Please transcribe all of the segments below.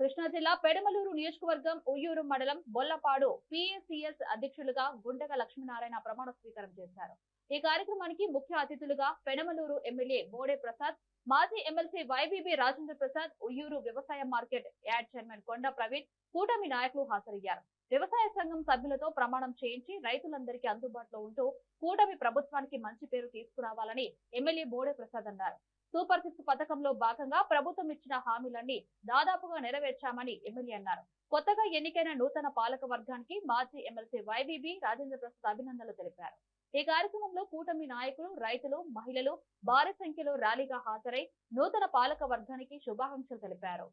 కృష్ణా జిల్లా పెడమలూరు నియోజకవర్గం ఉయ్యూరు మండలం బొల్లపాడు పిఎసిఎస్ అధ్యక్షులుగా గుండగ లక్ష్మీనారాయణ ప్రమాణ స్వీకారం చేశారు. ఈ కార్యక్రమానికి ముఖ్య అతిథులుగా పెడమలూరు ఎమ్మెల్యే బోడే ప్రసాద్, మాజీ ఎమ్మెల్సీ వైబీబీ రాజేంద్ర ప్రసాద్, ఉయ్యూరు వ్యవసాయ మార్కెట్ యార్డ్ చైర్మన్ కొండ ప్రవీణ్, కూటమి నాయకులు హాజరయ్యారు. వ్యవసాయ సంఘం సభ్యులతో ప్రమాణం చేయించి రైతులందరికీ అందుబాటులో ఉంటూ కూటమి ప్రభుత్వానికి మంచి పేరు తీసుకురావాలని ఎమ్మెల్యే బోడే ప్రసాద్ అన్నారు. సూపర్ 6 పథకంలో భాగంగా ప్రభుత్వం ఇచ్చిన హామీలన్నీ దాదాపుగా నెరవేర్చామని ఎమ్మెల్యే అన్నారు. కొత్తగా ఎన్నికైన నూతన పాలక వర్గానికి మాజీ ఎమ్మెల్సీ వైబీబీ రాజేంద్ర ప్రసాద్ అభినందనలు తెలిపారు. ఈ కార్యక్రమంలో కూటమి నాయకులు, రైతులు, మహిళలు భారీ సంఖ్యలో ర్యాలీగా హాజరై నూతన పాలక వర్గానికి శుభాకాంక్షలు తెలిపారు.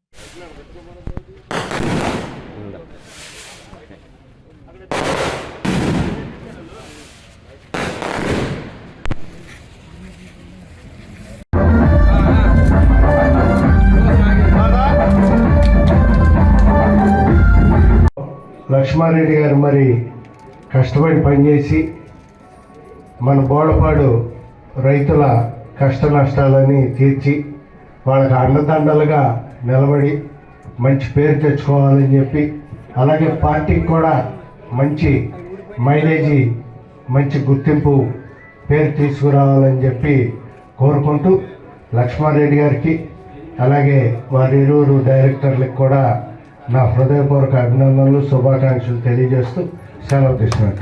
లక్ష్మారెడ్డి గారు మరి కష్టపడి పనిచేసి మన బోడపాడు రైతుల కష్ట నష్టాలని తీర్చి వాళ్ళకి అండదండలుగా నిలబడి మంచి పేరు తెచ్చుకోవాలని చెప్పి, అలాగే పార్టీకి కూడా మంచి మైలేజీ, మంచి గుర్తింపు పేరు తీసుకురావాలని చెప్పి కోరుకుంటూ లక్ష్మారెడ్డి గారికి అలాగే వారి ఇరువురు డైరెక్టర్లకు కూడా నా హృదయపూర్వక అభినందనలు, శుభాకాంక్షలు తెలియజేస్తూ సెలవు తీసుకున్నాను.